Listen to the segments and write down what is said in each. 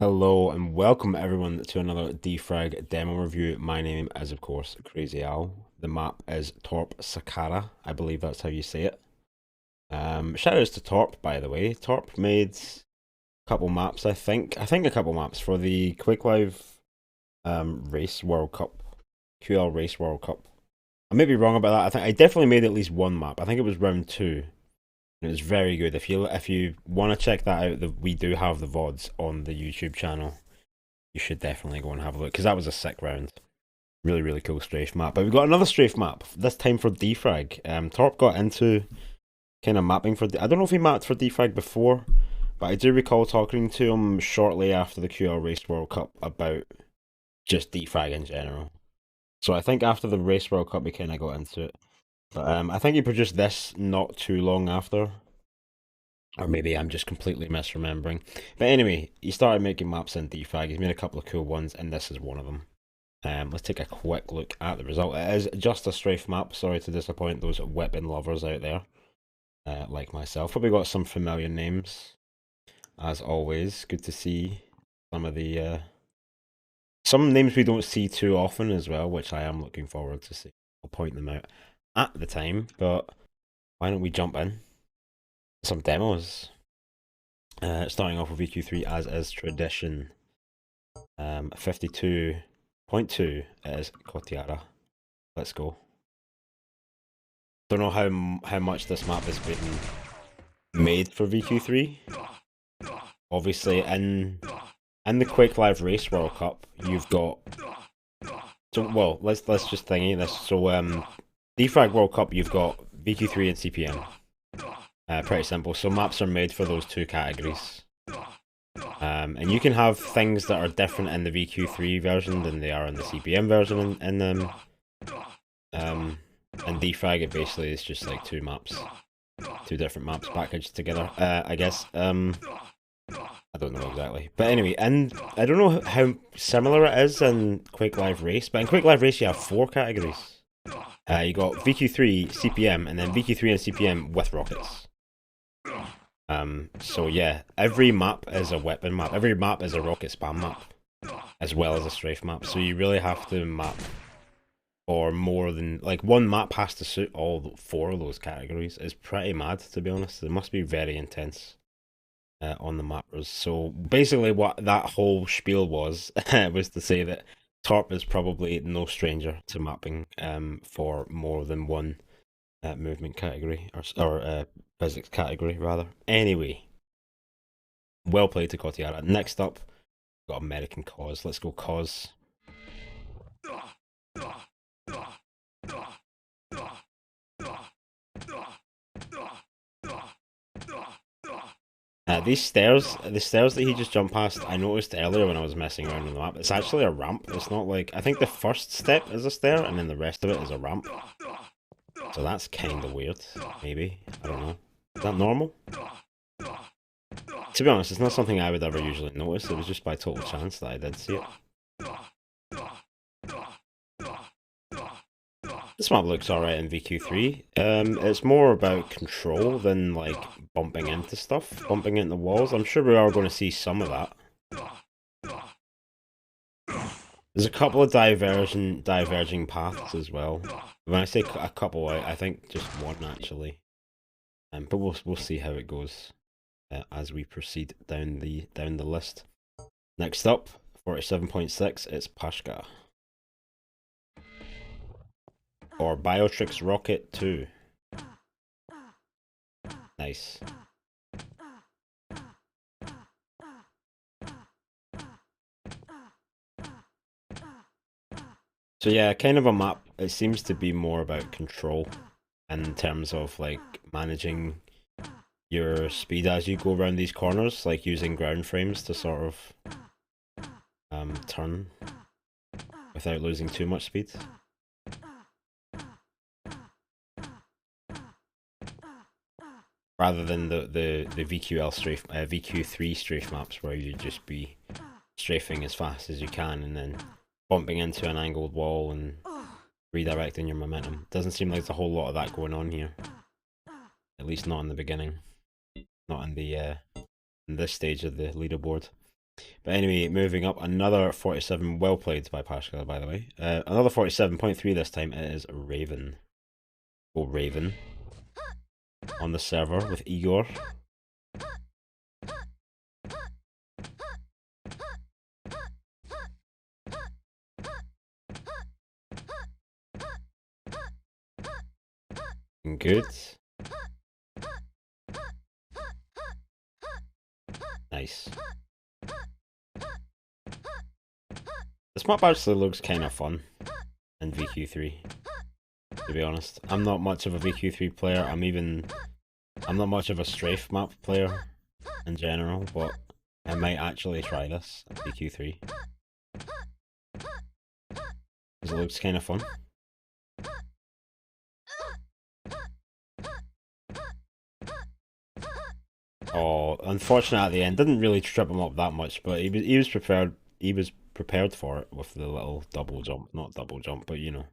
Hello and welcome everyone to another DeFrag demo review. My name is of course Crazy Al. The map is Torp Sakara. I believe that's how you say it. Shout outs to Torp, by the way. Torp made a couple maps, I think a couple maps for the Quake Live Race World Cup, QL Race World Cup. I may be wrong about that. I think I definitely made at least one map. I think it was round 2. It was very good. If you want to check that out, we do have the VODs on the YouTube channel. You should definitely go and have a look because that was a sick round. Really, really cool strafe map. But we've got another strafe map this time for DeFrag. Torp got into kind of mapping for. I don't know if he mapped for DeFrag before, but I do recall talking to him shortly after the QL Race World Cup about just DeFrag in general. So I think after the Race World Cup, we kind of got into it. But I think he produced this not too long after. Or maybe I'm just completely misremembering. But anyway, he started making maps in DeFrag. He's made a couple of cool ones, and this is one of them. Let's take a quick look at the result. It is just a strafe map. Sorry to disappoint those weapon lovers out there, like myself. But we got some familiar names, as always. Good to see some of the some names we don't see too often as well, which I am looking forward to see. I'll point them out at the time. But why don't we jump in? Some demos. Starting off with VQ3 as is tradition. 52.2 is Kotiara. Let's go. Don't know how much this map has been made for VQ3. Obviously, in the Quake Live Race World Cup, you've got. So well, let's just thingy this. So DeFrag World Cup, you've got VQ3 and CPM. Pretty simple. So maps are made for those two categories. And you can have things that are different in the VQ3 version than they are in the CPM version in DeFrag. It basically is just like two different maps packaged together. I guess. I don't know exactly, but anyway, and I don't know how similar it is in Quake Live Race, but in Quake Live Race you have 4 categories. You got VQ3, CPM, and then VQ3 and CPM with rockets. So yeah, every map is a weapon map. Every map is a rocket spam map, as well as a strafe map. So you really have to map for more than like one map has to suit all 4 of those categories. It's pretty mad, to be honest. It must be very intense on the mappers. So basically, what that whole spiel was was to say that Torp is probably no stranger to mapping for more than one movement category or physics category rather. Anyway, well played to Kotiara. Next up, we've got American Cause. Let's go Cause. These stairs, the stairs that he just jumped past, I noticed earlier when I was messing around on the map. It's actually a ramp. It's not like, I think the first step is a stair and then the rest of it is a ramp. So that's kind of weird, maybe. I don't know. Is that normal? To be honest, it's not something I would ever usually notice. It was just by total chance that I did see it. This map looks alright in VQ3. It's more about control than like bumping into stuff, bumping into walls. I'm sure we are going to see some of that. There's a couple of diverging paths as well. When I say a couple, I think just one actually. But we'll see how it goes as we proceed down the list. Next up, 47.6. It's Pashka. Or Biotrix Rocket 2. Nice. So yeah, kind of a map. It seems to be more about control in terms of like managing your speed as you go around these corners, like using ground frames to sort of turn without losing too much speed. Rather than the VQL strafe, VQ3 strafe maps where you'd just be strafing as fast as you can and then bumping into an angled wall and redirecting your momentum. Doesn't seem like there's a whole lot of that going on here. At least not in the beginning. Not in the in this stage of the leaderboard. But anyway, moving up, another 47. Well played by Pascal, by the way. Another 47.3 this time. It is Raven. Or Raven. On the server with Igor. Good. Nice. This map actually looks kind of fun in VQ3, to be honest. I'm not much of a VQ3 player. I'm not much of a strafe map player in general, but I might actually try this at VQ3. Because it looks kind of fun. Oh, unfortunate at the end. Didn't really trip him up that much, but he was prepared. He was prepared for it with the little double jump, not double jump, but you know,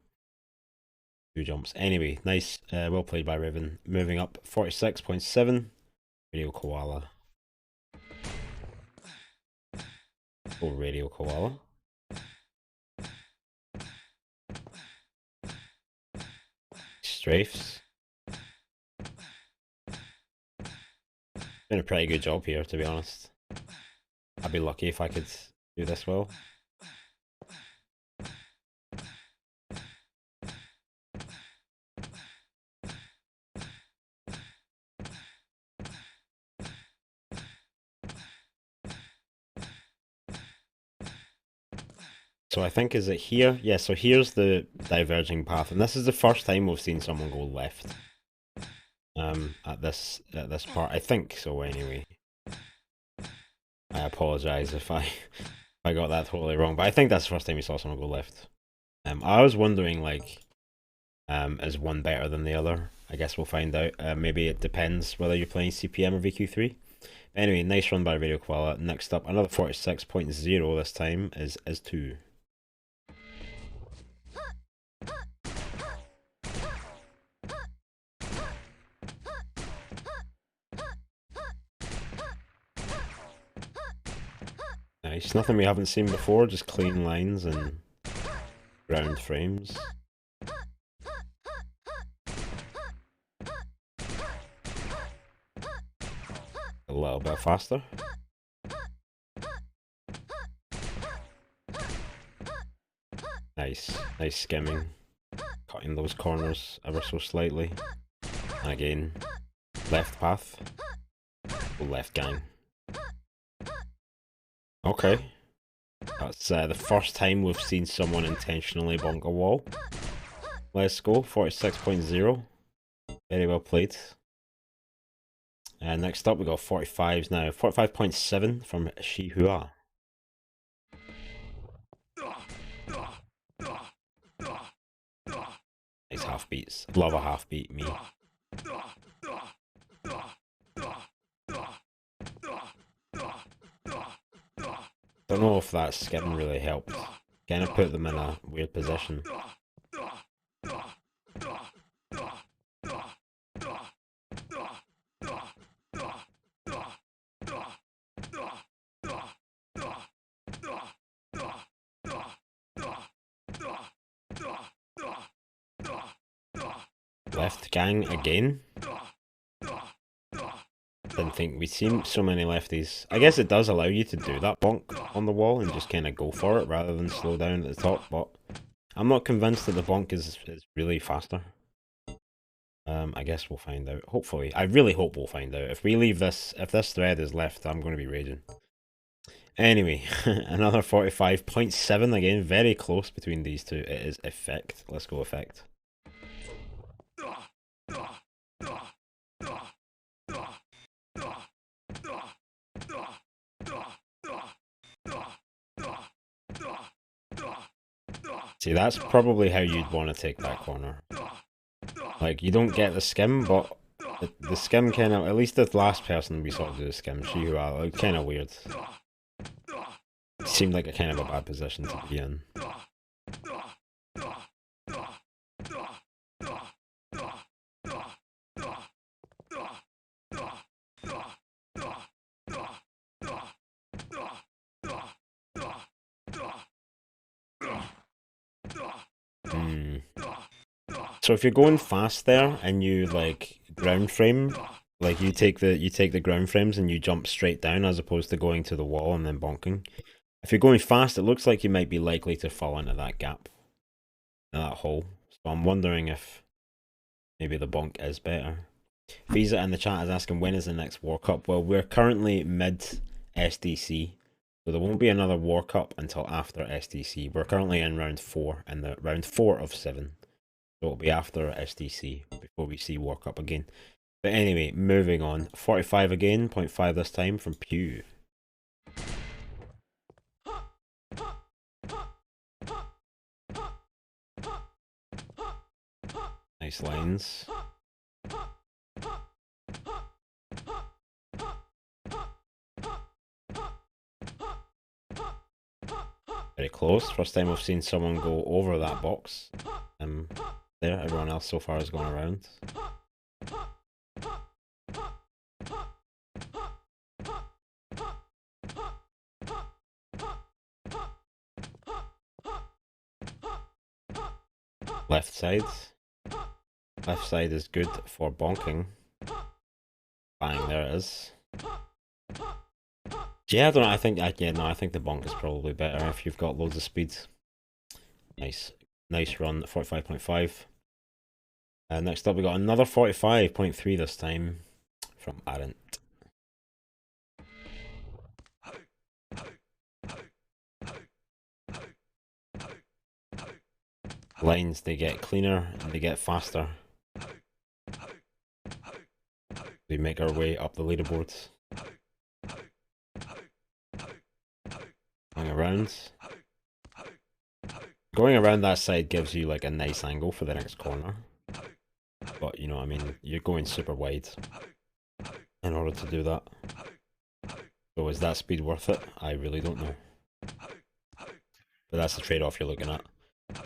2 jumps. Anyway, nice, well played by Raven. Moving up, 46.7. Radio Koala. Oh, Radio Koala. Strafes. Doing a pretty good job here, to be honest. I'd be lucky if I could do this well. So I think, is it here? Yeah, so here's the diverging path, and this is the first time we've seen someone go left. At this part, I think so. Anyway, I apologize if I got that totally wrong, but I think that's the first time we saw someone go left. I was wondering, like, is one better than the other? I guess we'll find out. Maybe it depends whether you're playing CPM or VQ3. Anyway, nice run by Radio Koala. Next up, another 46.0 this time is 2. Nice, nothing we haven't seen before, just clean lines and ground frames. A little bit faster. Nice, nice skimming. Cutting those corners ever so slightly. And again, left path. Oh, left gang. Okay. That's the first time we've seen someone intentionally bonk a wall. Let's go, 46.0. Very well played. And next up we got 45s now. 45.7 from Shihua. Nice half beats. Love a half beat, me. Don't know if that skim really helped. Kind of put them in a weird position. Left gang again. Didn't think we'd seen so many lefties. I guess it does allow you to do that bonk on the wall and just kind of go for it rather than slow down at the top, but I'm not convinced that the bonk is really faster. I guess we'll find out. Hopefully. I really hope we'll find out. If we leave this, if this thread is left, I'm going to be raging. Anyway, another 45.7 again, very close between these two. It is Effect. Let's go Effect. See, that's probably how you'd want to take that corner. Like, you don't get the skim, but the skim kind of, at least the last person we saw do the skim, Shihua, looked kind of weird. Seemed like a kind of a bad position to be in. So if you're going fast there and you like ground frame, like you take the ground frames and you jump straight down as opposed to going to the wall and then bonking. If you're going fast, it looks like you might be likely to fall into that gap, in that hole. So I'm wondering if maybe the bonk is better. Visa in the chat is asking when is the next War Cup. Well, we're currently mid SDC, so there won't be another War Cup until after SDC. We're currently in round 4, and the round 4 of 7. So it'll be after SDC before we see War Cup again. But anyway, moving on. 45 again, 0.5 this time from Pew. Nice lines. Very close. First time we've seen someone go over that box. There, everyone else so far has gone around. Left side. Left side is good for bonking. Bang, there it is. Yeah, I don't know, I think the bonk is probably better if you've got loads of speed. Nice run, 45.5. Next up we got another 45.3 this time from Arendt. Lines, they get cleaner and they get faster. We make our way up the leaderboards. Going around. Going around that side gives you like a nice angle for the next corner. But you know what I mean, you're going super wide in order to do that. So is that speed worth it? I really don't know. But that's the trade-off you're looking at.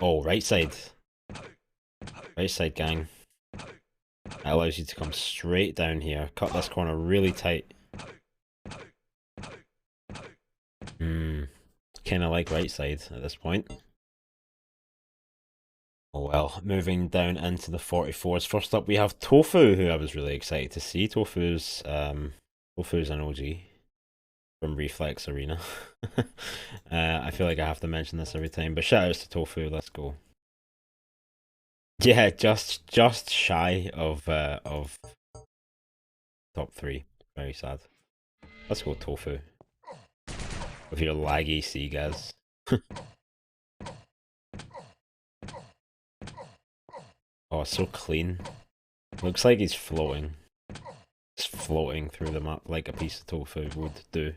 Oh, right side. Right side, gang. That allows you to come straight down here. Cut this corner really tight. Kinda like right side at this point. Oh well, moving down into the 44s. First up we have Tofu, who I was really excited to see. Tofu's an OG from Reflex Arena. I feel like I have to mention this every time, but shout outs to Tofu, let's go. Yeah, just shy of top 3. Very sad. Let's go Tofu. With your laggy C, guys. Oh, so clean. Looks like he's floating. Just floating through the map like a piece of tofu would do.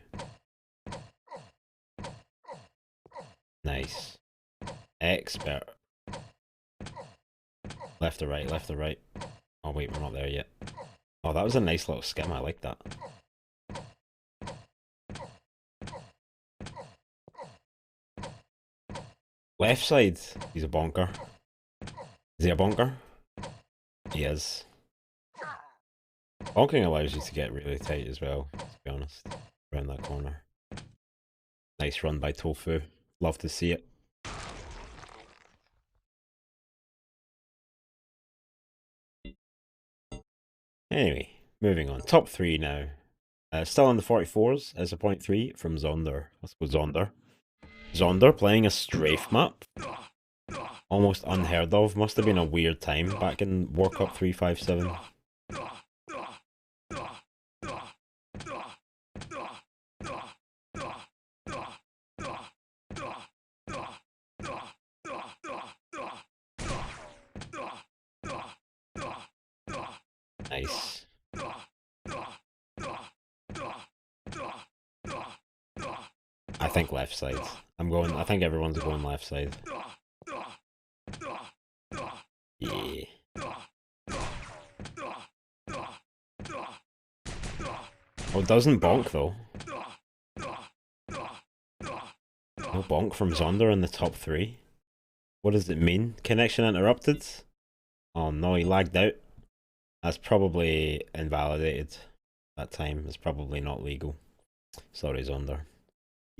Nice. Expert. Left or right, left or right. Oh wait, we're not there yet. Oh, that was a nice little skim, I like that. Left side, he's a bonker. Is he a bonker? He is. Bonking allows you to get really tight as well, to be honest, around that corner. Nice run by Tofu. Love to see it. Anyway, moving on. Top 3 now. Still in the 44s as a 0.3 from Zonder. Let's go Zonder. Zonder playing a strafe map. Almost unheard of. Must have been a weird time back in WarCup 357. Nice. I think left side. I think everyone's going left side. Yeah. Oh, it doesn't bonk though. No bonk from Zonder in the top 3. What does it mean? Connection interrupted? Oh no, he lagged out. That's probably invalidated. That time is probably not legal. Sorry, Zonder.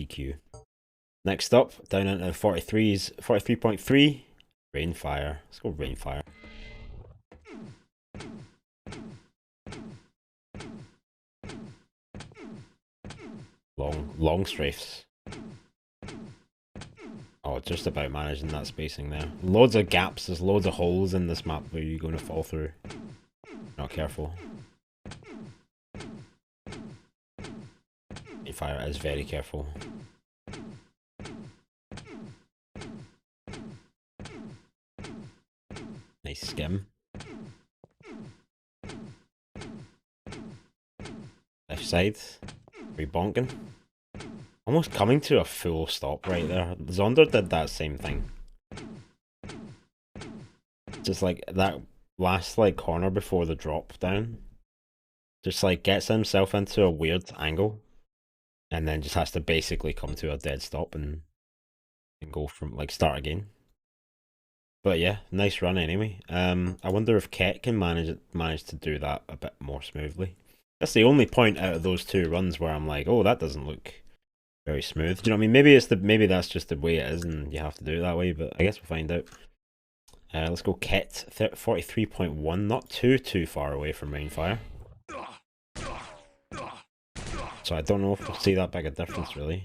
EQ. Next up, down into the 43s, 43.3. Rainfire. Let's go Rainfire. Long strafes. Oh, just about managing that spacing there. Loads of gaps, there's loads of holes in this map where you're going to fall through. Not careful. Fire is very careful. Nice skim. Left side. Rebonking. Almost coming to a full stop right there. Zonder did that same thing. Just like that last like corner before the drop down. Just like gets himself into a weird angle. And then just has to basically come to a dead stop and go from like start again. But yeah, nice run anyway. I wonder if Ket can manage to do that a bit more smoothly. That's the only point out of those two runs where I'm like, oh, that doesn't look very smooth. Do you know what I mean? Maybe that's just the way it is, and you have to do it that way. But I guess we'll find out. Let's go Ket 43.1, not too far away from Rainfire. So I don't know if we'll see that big a difference really.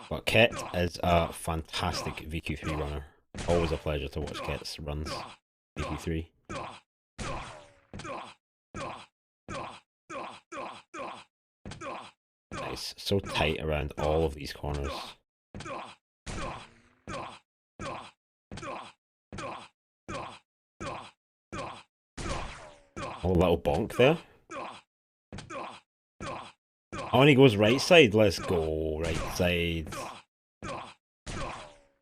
But Ket is a fantastic VQ3 runner. Always a pleasure to watch Ket's runs. VQ3. Nice. So tight around all of these corners. Oh, little bonk there. Oh, and he goes right side. Let's go right side.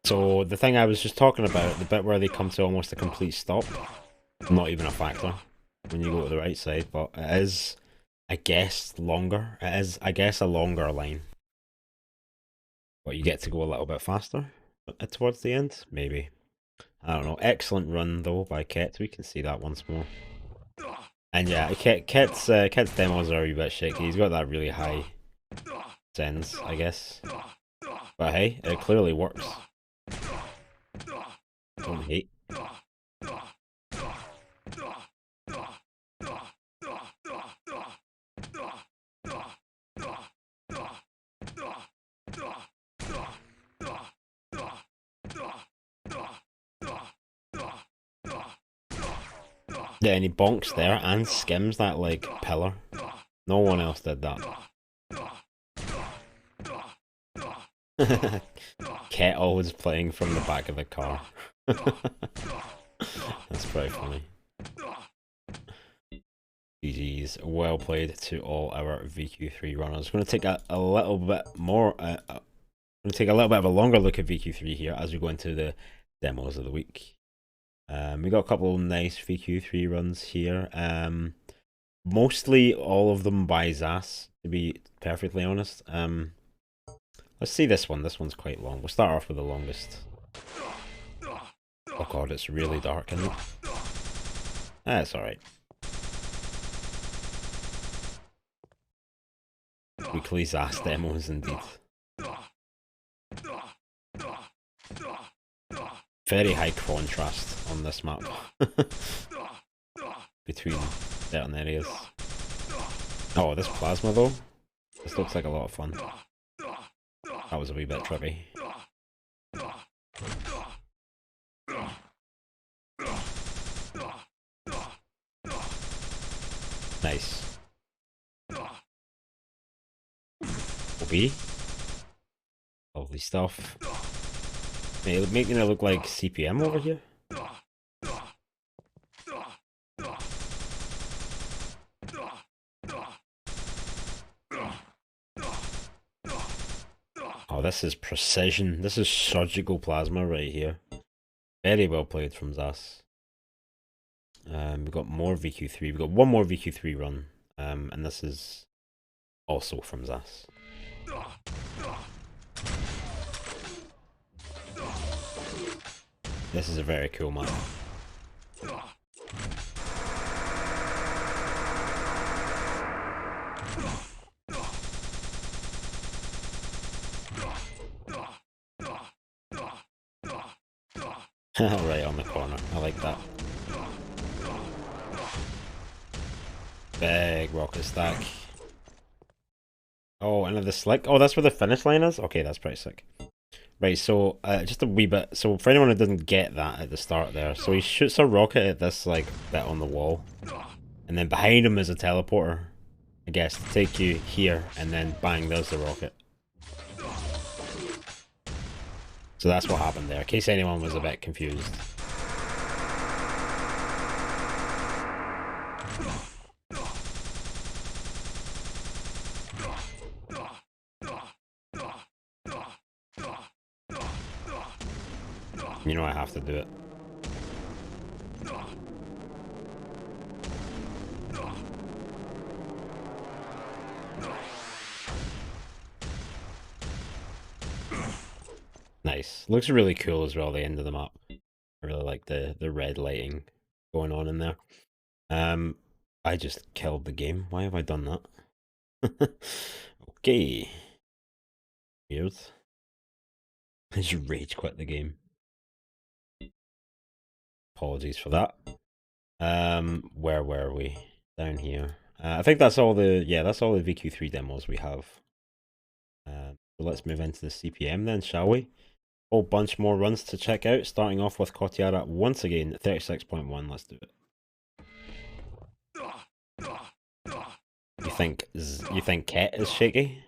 So the thing I was just talking about, the bit where they come to almost a complete stop, not even a factor when you go to the right side, but it is, I guess, longer. It is, I guess, a longer line. But you get to go a little bit faster towards the end, maybe. I don't know. Excellent run though by Ket. We can see that once more. And yeah, Ket's demos are a wee bit shaky. He's got that really high sends, I guess. But hey, it clearly works. Don't hate. Yeah, and he bonks there and skims that like pillar. No one else did that. Ket always playing from the back of the car. That's pretty funny. GG's, well played to all our VQ3 runners. Going to take a little bit more. Going to take a little bit of a longer look at VQ3 here as we go into the demos of the week. We got a couple of nice VQ3 runs here. Mostly all of them by Zas, to be perfectly honest. Let's see this one. This one's quite long. We'll start off with the longest. Oh god, it's really dark, isn't it? That's alright. Weekly Zas demos indeed. Very high contrast on this map between certain areas. Oh, this plasma though. This looks like a lot of fun. That was a wee bit trippy. Nice. OB. Lovely stuff. Making it look like CPM over here. Oh, this is precision. This is surgical plasma right here. Very well played from Zas. We've got more VQ3. We've got one more VQ3 run. And this is also from Zas. This is a very cool map. Right on the corner. I like that. Big rocket stack. Oh, another slick. Oh, that's where the finish line is? Okay, that's pretty sick. Right, so just a wee bit. So for anyone who doesn't get that at the start there, so he shoots a rocket at this like bit on the wall, and then behind him is a teleporter, I guess, to take you here, and then bang, there's the rocket. So that's what happened there, in case anyone was a bit confused. You know I have to do it. Nice. Looks really cool as well, the end of the map. I really like the red lighting going on in there. I just killed the game. Why have I done that? Okay. Weird. I just rage quit the game. Apologies for that. Where were we? Down here. I think that's all the VQ3 demos we have. So let's move into the CPM then, shall we? Whole bunch more runs to check out, starting off with Kotiara once again, 36.1. Let's do it. You think Ket is shaky?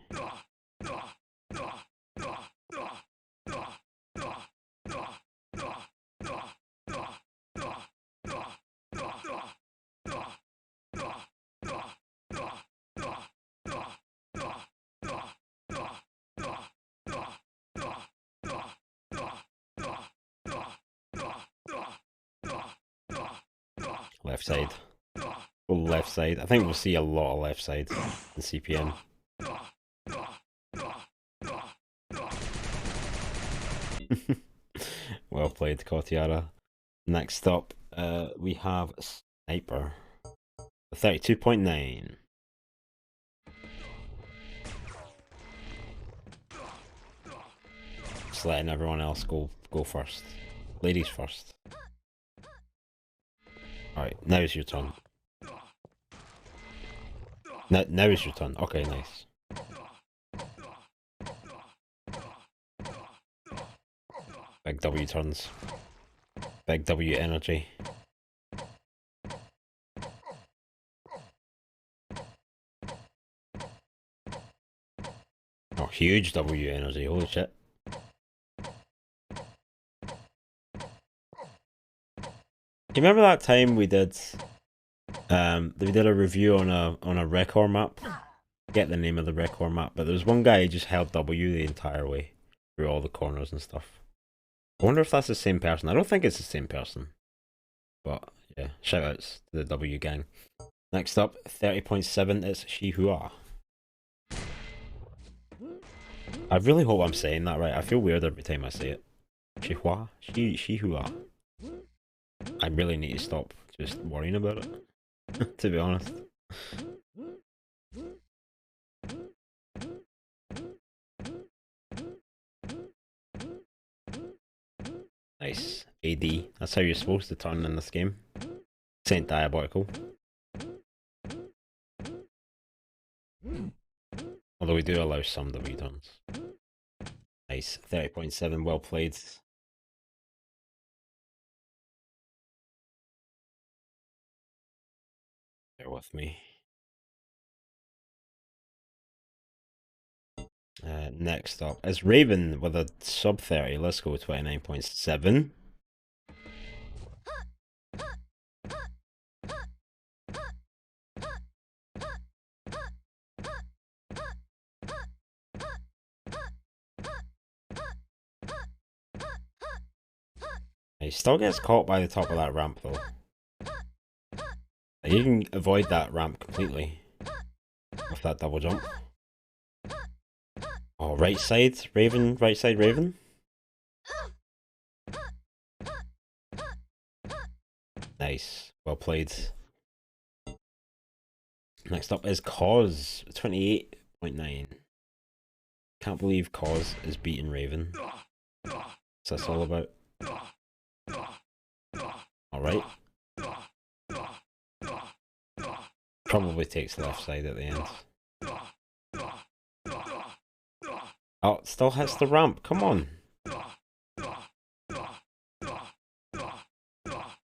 Left side. Oh, left side. I think we'll see a lot of left side in CPM. Well played, Kotiara. Next up, we have Sniper. 32.9. Just letting everyone else go first. Ladies first. Alright, now is your turn. Now is your turn. Okay, nice. Big W turns. Big W energy. Oh, huge W energy, holy shit. Do you remember that time we did a review on a record map? Get the name of the record map, but there was one guy who just held W the entire way through all the corners and stuff. I wonder if that's the same person. I don't think it's the same person. But yeah, shout outs to the W gang. Next up, 30.7, it's Shihua. I really hope I'm saying that right. I feel weird every time I say it. Shihua? Shihua. I really need to stop just worrying about it, to be honest. Nice. AD. That's how you're supposed to turn in this game. Saint Diabolical. Although we do allow some W turns. Nice. 30.7, well played. Bear with me. Next up is Raven with a sub 30. Let's go 29.7. He still gets caught by the top of that ramp though. You can avoid that ramp completely with that double jump. Oh, right side Raven, right side Raven. Nice, well played. Next up is Cause, 28.9. Can't believe Cause is beating Raven. What's this all about? Alright. Probably takes the left side at the end. Oh, it still hits the ramp. Come on.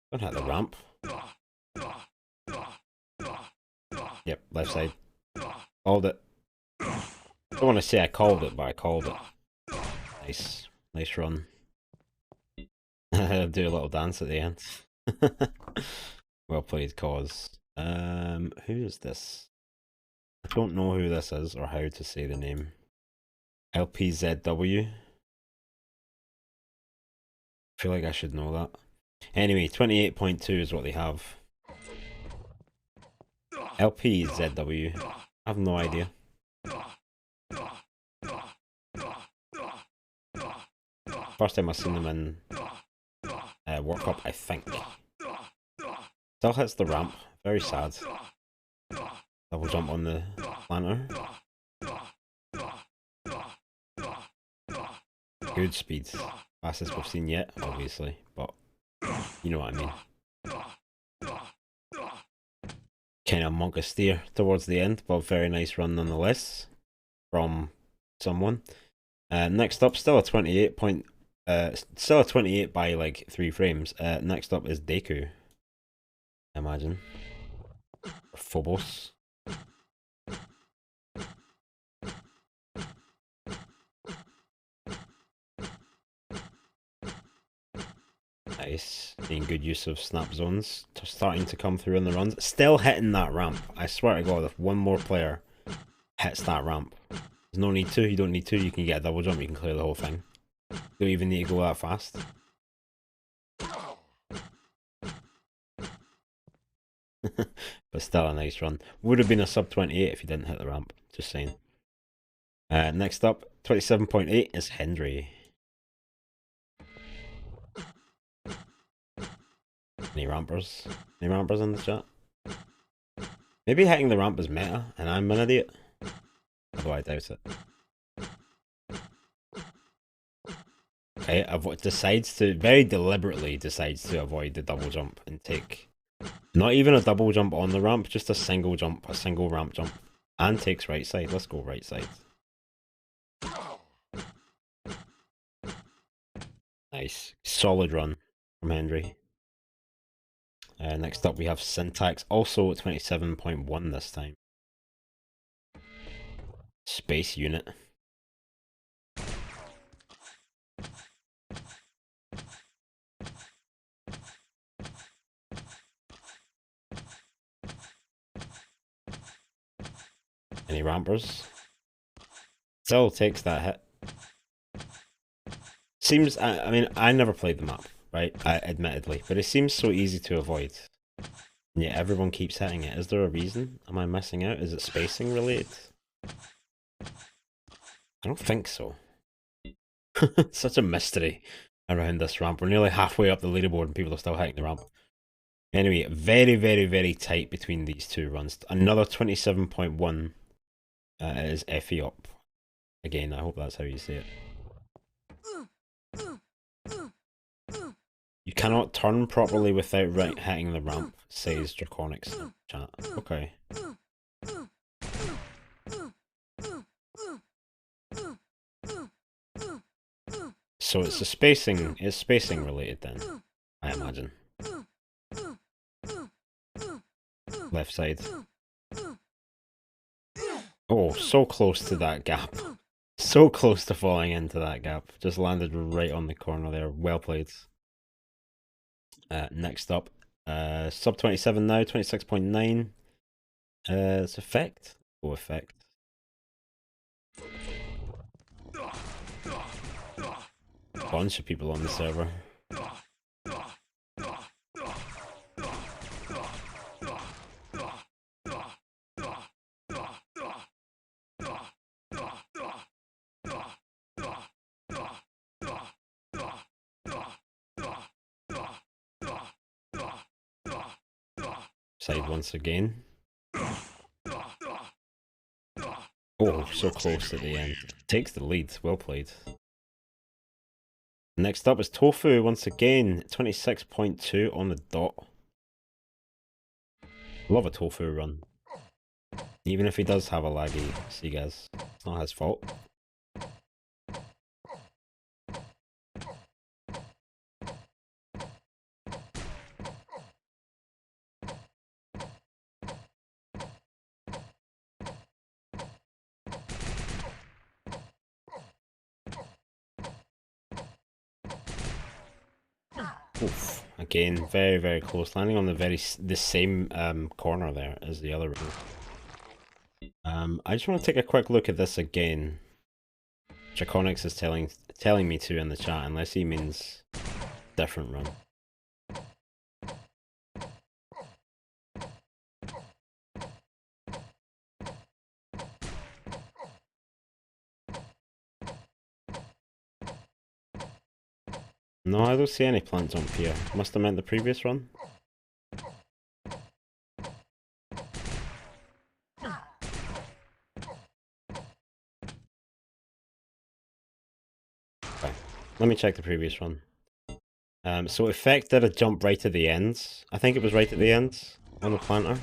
Don't hit the ramp. Yep, left side. Called it. Don't want to say I called it, but I called it. Nice. Nice run. Do a little dance at the end. Well played, cause. Who is this? I don't know who this is or how to say the name. LPZW. I feel like I should know that. Anyway, 28.2 is what they have. LPZW. I have no idea. First time I've seen them in WarCup, I think. Still hits the ramp. Very sad. Double jump on the planter. Good speed. Fastest we've seen yet, obviously, but you know what I mean. Kind of monk a steer towards the end, but very nice run nonetheless from someone. Next up, still a 28 point. Still a 28 by like 3 frames. Next up is Deku. I imagine. Phobos. Nice. Being good use of snap zones. Starting to come through in the runs. Still hitting that ramp. I swear to God, if one more player hits that ramp. There's no need to. You don't need to. You can get a double jump. You can clear the whole thing. You don't even need to go that fast. But still a nice run. Would have been a sub 28 if you didn't hit the ramp. Just saying. Next up, 27.8 is Hendry. Any rampers? Any rampers in the chat? Maybe hitting the ramp is meta and I'm an idiot. Although I doubt it. Okay, decides to, very deliberately decides to avoid the double jump and take, not even a double jump on the ramp, just a single jump, a single ramp jump. And takes right side. Let's go right side. Nice. Solid run from Hendry. Next up we have Syntax, also 27.1 this time. Space Unit. Any rampers? Still takes that hit. Seems, I mean, I never played the map, right? Admittedly, but it seems so easy to avoid. And yet everyone keeps hitting it. Is there a reason? Am I missing out? Is it spacing related? I don't think so. Such a mystery around this ramp. We're nearly halfway up the leaderboard and people are still hitting the ramp. Anyway, very, very, very tight between these two runs. Another 27.1 is Effie up. Again, I hope that's how you say it. You cannot turn properly without hitting the ramp, says Draconic's chat. Okay. So it's spacing related then, I imagine. Left side. Oh, so close to that gap. So close to falling into that gap. Just landed right on the corner there. Well played. Next up, sub 27 now, 26.9. It's Effect. Oh, Effect. Bunch of people on the server. Side once again. Oh, so close at the end. Takes the lead. Well played. Next up is Tofu once again. 26.2 on the dot. Love a Tofu run. Even if he does have a laggy Seagaz, it's not his fault. Oof. Again, very, very close. Landing on the same corner there as the other room. I just want to take a quick look at this again. Draconics is telling me to in the chat, unless he means different run. No, I don't see any plant jump here. Must have meant the previous run. Okay, let me check the previous run. So Effect did a jump right at the ends. I think it was right at the ends on the planter.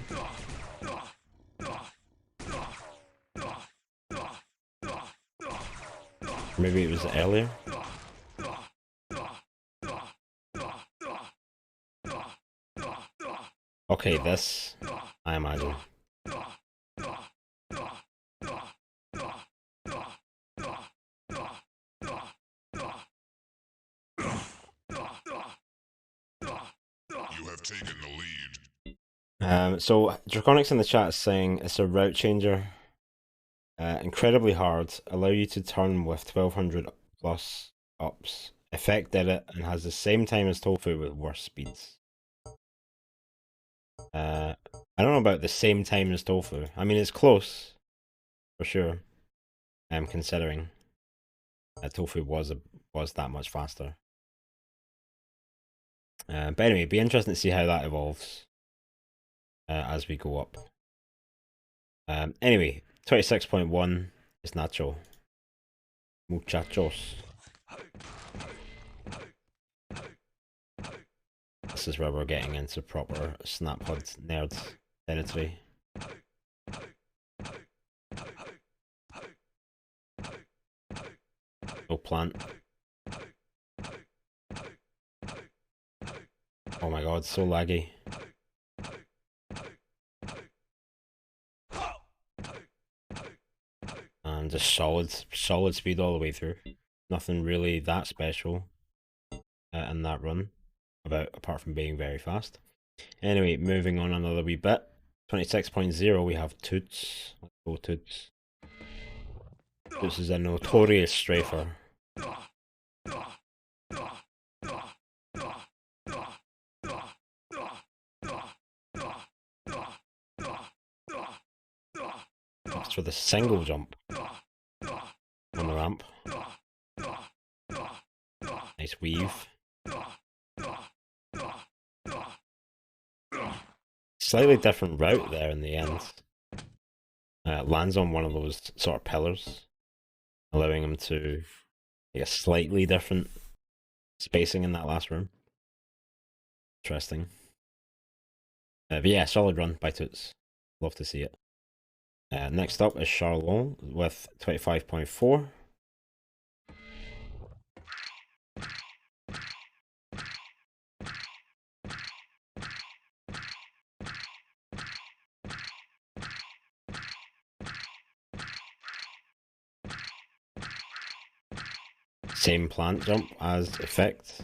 Maybe it was earlier. Okay, this, I imagine. You have taken the lead. So Draconics in the chat is saying it's a route changer. Incredibly hard. Allow you to turn with 1200 plus ups. Effect did it and has the same time as Tofu with worse speeds. I don't know about the same time as Tofu. I mean, it's close, for sure. Considering that Tofu was that much faster. But anyway, it'd be interesting to see how that evolves as we go up. Anyway, 26.1 is Nacho. Muchachos. This is where we're getting into proper Snap HUD nerd territory. No plant. Oh my god, so laggy. And just solid speed all the way through. Nothing really that special in that run, apart from being very fast. Anyway, moving on another wee bit. 26.0, we have Toots. Let's go Toots. This is a notorious strafer. That's for the single jump on the ramp. Nice weave. Slightly different route there in the end. Lands on one of those sort of pillars, allowing him to get a slightly different spacing in that last room. Interesting. But yeah, solid run by Toots. Love to see it. Next up is Charlon with 25.4. Same plant jump as Effect.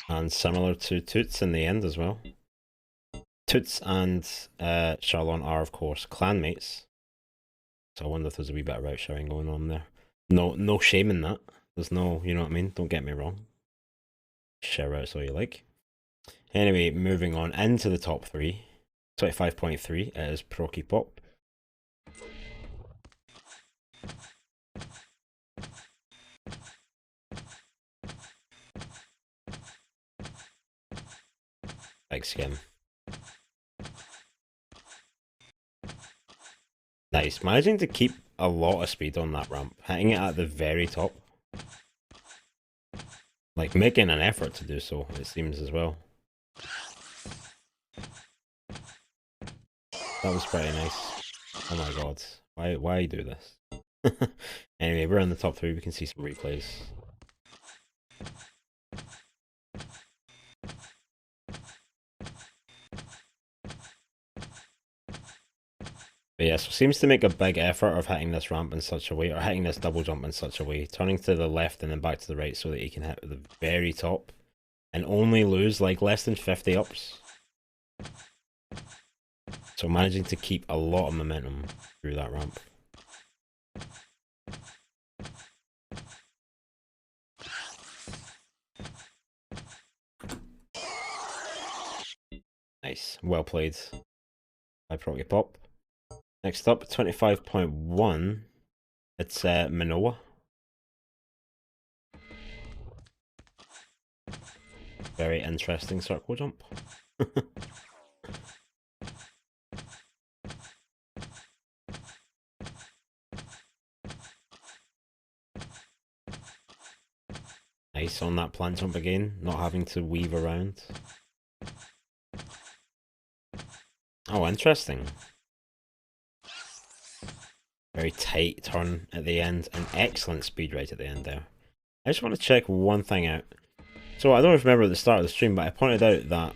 And similar to Toots in the end as well. Toots and Charlon are, of course, clanmates. So I wonder if there's a wee bit of route sharing going on there. No shame in that. There's no, you know what I mean? Don't get me wrong. Share routes all you like. Anyway, moving on into the top 3. 25.3 is Procky Pop. Big skim. Nice. Managing to keep a lot of speed on that ramp. Hitting it at the very top. Like, making an effort to do so, it seems, as well. That was pretty nice. Oh my god. Why do this? Anyway, we're in the top 3, we can see some replays. But yeah, so seems to make a big effort of hitting this ramp in such a way, or hitting this double jump in such a way, turning to the left and then back to the right so that he can hit the very top and only lose like less than 50 ups. So managing to keep a lot of momentum through that ramp. Nice, well played by Procky Pop. Next up, 25.1. It's Manoa. Very interesting circle jump. Nice on that plant jump again, not having to weave around. Oh, interesting. Very tight turn at the end, and excellent speed right at the end there. I just want to check one thing out. So I don't remember at the start of the stream, but I pointed out that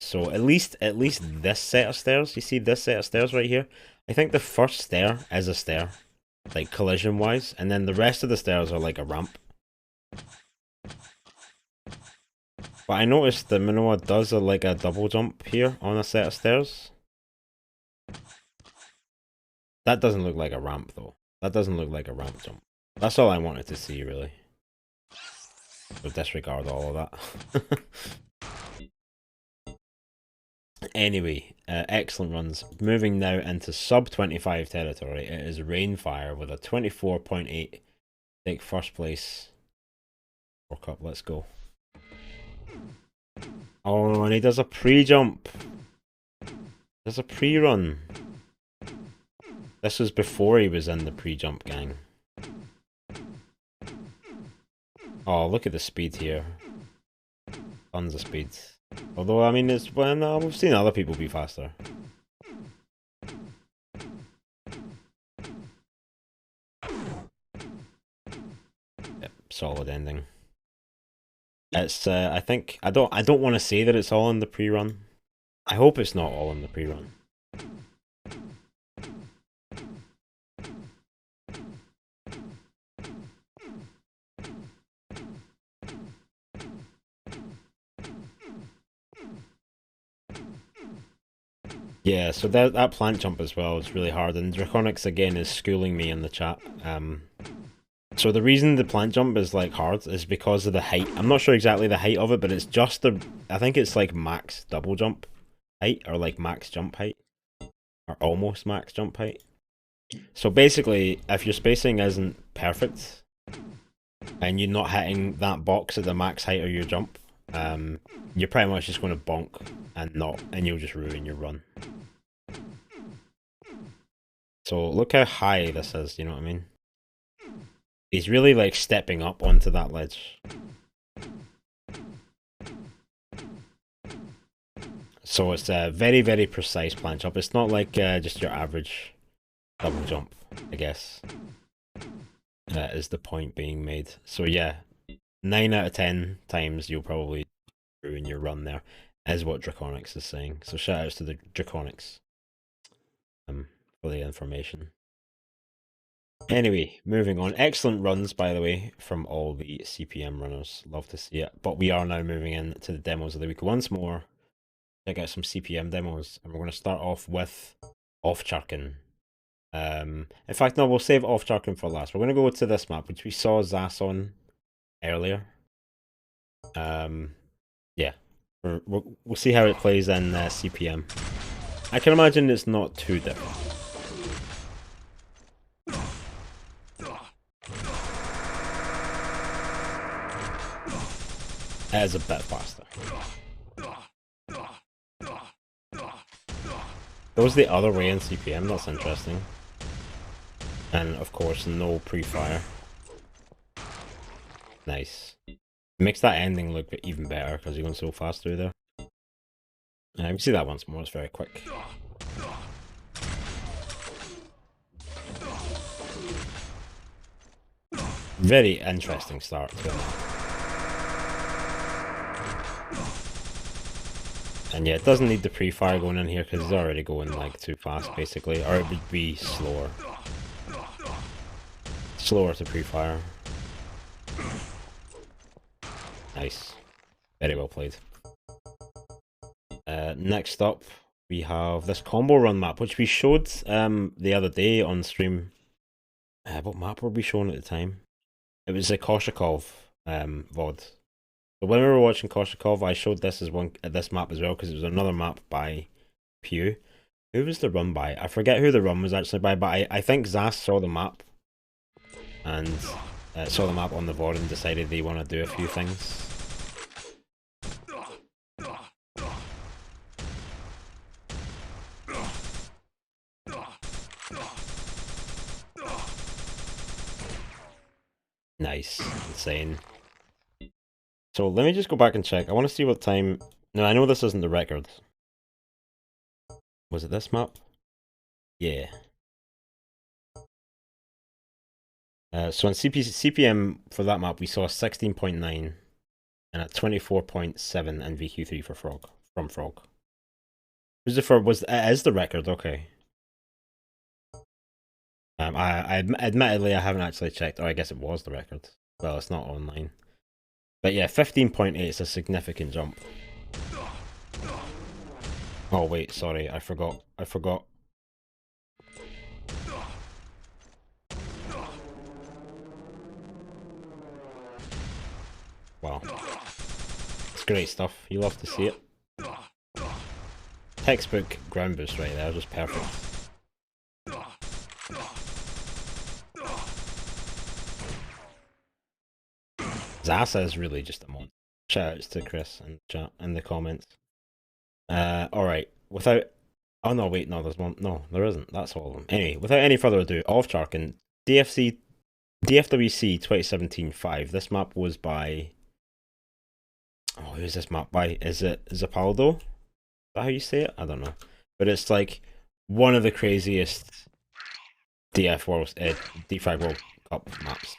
so at least this set of stairs, you see this set of stairs right here? I think the first stair is a stair, like collision wise, and then the rest of the stairs are like a ramp. But I noticed that Manoa does like a double jump here on a set of stairs. That doesn't look like a ramp though. That doesn't look like a ramp jump. That's all I wanted to see really. So disregard all of that. Anyway, excellent runs. Moving now into sub 25 territory. It is Rainfire with a 24.8. Take first place. WarCup, let's go. Oh, and he does a pre-jump. There's a pre-run. This was before he was in the pre-jump gang. Oh, look at the speed here. Tons of speed. Although, I mean, it's when we've seen other people be faster. Yep, solid ending. It's I think I don't want to say that it's all in the pre-run. I hope it's not all in the pre-run. Yeah, so that plant jump as well is really hard, and Draconics again is schooling me in the chat. So the reason the plant jump is like hard is because of the height. I'm not sure exactly the height of it, but it's just I think it's like max double jump height, or like max jump height, or almost max jump height. So basically, if your spacing isn't perfect, and you're not hitting that box at the max height of your jump, you're pretty much just going to bonk and you'll just ruin your run. So look how high this is, you know what I mean? He's really like stepping up onto that ledge. So it's a very, very precise plant jump. It's not like just your average double jump, I guess. Is the point being made. So yeah, 9 out of 10 times you'll probably ruin your run there, is what Draconics is saying. So shout outs to the Draconics for the information. Anyway, moving on. Excellent runs, by the way, from all the CPM runners. Love to see it. But we are now moving into the demos of the week once more. Check out some CPM demos, and we're going to start off with Off-Charkin. In fact, no, we'll save Off-Charkin for last. We're going to go to this map, which we saw Zas on earlier. Yeah, we'll see how it plays in CPM. I can imagine it's not too different. It is a bit faster. Goes the other way in CPM, that's interesting. And of course, no pre-fire. Nice. Makes that ending look even better because you're going so fast through there. You can see that once more, it's very quick. Very interesting start to it. And yeah, it doesn't need the pre-fire going in here because it's already going like too fast basically, or it would be slower. Slower to pre-fire. Nice. Very well played. Next up, we have this combo run map, which we showed the other day on stream. What map were we showing at the time? It was a Koshikov VOD. So when we were watching Koshikov, I showed this as this map as well because it was another map by Pew. Who was the run by? I forget who the run was actually by, but I think Zas saw the map and saw the map on the VOD and decided they want to do a few things. Nice. Insane. So let me just go back and check. I want to see what time... No, I know this isn't the record. Was it this map? Yeah. So on CPM for that map, we saw 16.9 and at 24.7 in VQ3 for Frog. From Frog. It is the record, okay. Admittedly, I haven't actually checked. Oh, I guess it was the record. Well, it's not online. But yeah, 15.8 is a significant jump. Oh wait, sorry, I forgot. Wow. It's great stuff. You love to see it. Textbook ground boost right there, just perfect. Zasa is really just a monster. Shoutouts to Chris and chat in the comments. Alright, without... Oh no, wait, no, there's one... No, there isn't. That's all of them. Anyway, without any further ado, off Charkin, DFWC 2017-5. This map was by... Oh, who's this map by? Is it Zapaldo? Is that how you say it? I don't know. But it's like one of the craziest DeFRaG WarCup maps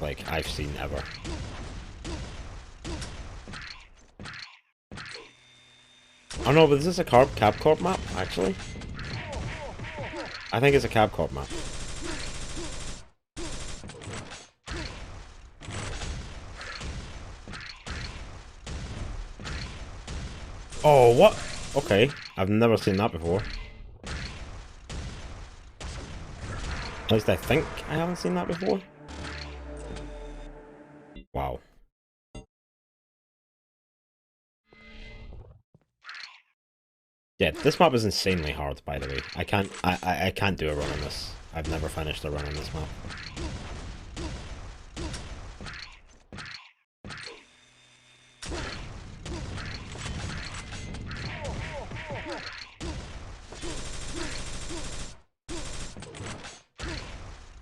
like I've seen ever. Oh no, but is this a Cab Corp map, actually? I think it's a Cab Corp map. Oh, what? Okay, I've never seen that before. At least I think I haven't seen that before. Wow. Yeah, this map is insanely hard, by the way. I can't do a run on this. I've never finished a run on this map.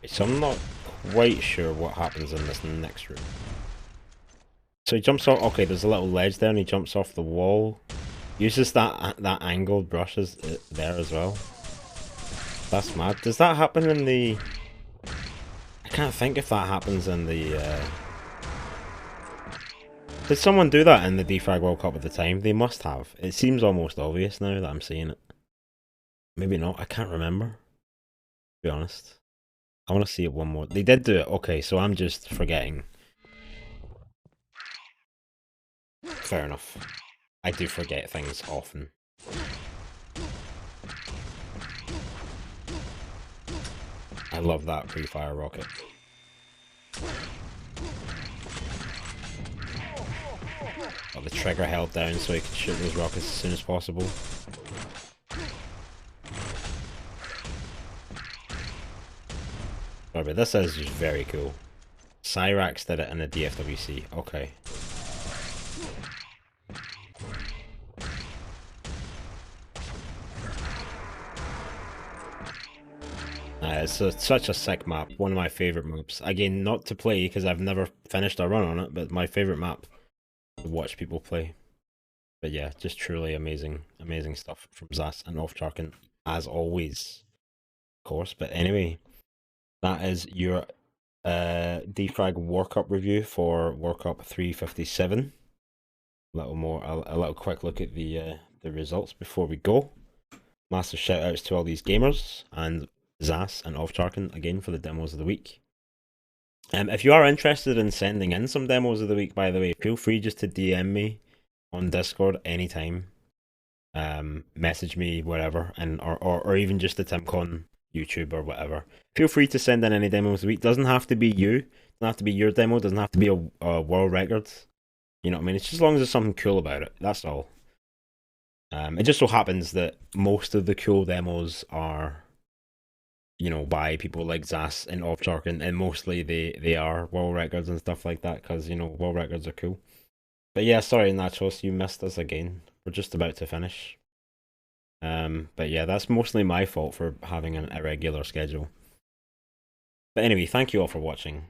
So I'm not quite sure what happens in this next room. So he jumps off. Okay, there's a little ledge there, and he jumps off the wall. Uses that angled brushes there as well. That's mad. Does that happen in the... I can't think if that happens in the... Did someone do that in the DeFRaG WarCup at the time? They must have. It seems almost obvious now that I'm seeing it. Maybe not. I can't remember. To be honest. I want to see it one more. They did do it. Okay, so I'm just forgetting. Fair enough. I do forget things often. I love that pre-fire rocket. Got the trigger held down so he can shoot those rockets as soon as possible. Sorry, but this is just very cool. Cyrax did it in the DFWC. Okay. yeah, it's such a sick map. One of my favorite maps. Again, not to play because I've never finished a run on it, but my favorite map to watch people play. But yeah, just truly amazing, amazing stuff from Zas and Offcharkin as always, of course. But anyway, that is your DeFRaG WarCup review for WarCup 357. A little quick look at the results before we go. Massive shout outs to all these gamers and Zas and Offcharkin again for the demos of the week. If you are interested in sending in some demos of the week, by the way, feel free just to DM me on Discord anytime. Message me wherever, and or even just the TimCon YouTube or whatever. Feel free to send in any demos of the week. Doesn't have to be you. Doesn't have to be your demo. Doesn't have to be a world record. You know what I mean? It's just as long as there's something cool about it. That's all. It just so happens that most of the cool demos are, you know, by people like Zas and Offcharkin, and mostly they are world records and stuff like that, because, you know, world records are cool. But yeah, sorry Nachos, you missed us again. We're just about to finish. But yeah, that's mostly my fault for having an irregular schedule. But anyway, thank you all for watching.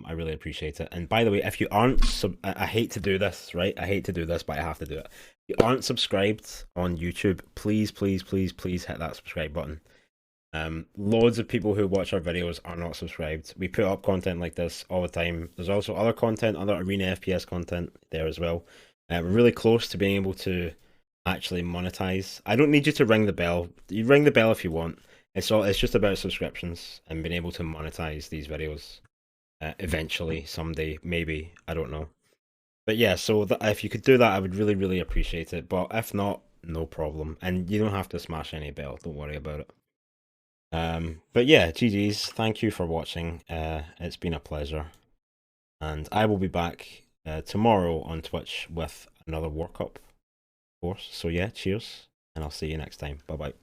I really appreciate it. And by the way, if you aren't I hate to do this, right? I hate to do this, but I have to do it. If you aren't subscribed on YouTube, please, please, please, please hit that subscribe button. Loads of people who watch our videos are not subscribed. We put up content like this all the time. There's also other content, other Arena FPS content there as well. We're really close to being able to actually monetize. I don't need you to ring the bell. You ring the bell if you want. It's just about subscriptions and being able to monetize these videos. Eventually, someday, maybe, I don't know. But yeah, so if you could do that, I would really, really appreciate it. But if not, no problem. And you don't have to smash any bell. Don't worry about it. But yeah, GG's. Thank you for watching. It's been a pleasure. And I will be back tomorrow on Twitch with another WarCup, of course. So yeah, cheers. And I'll see you next time. Bye-bye.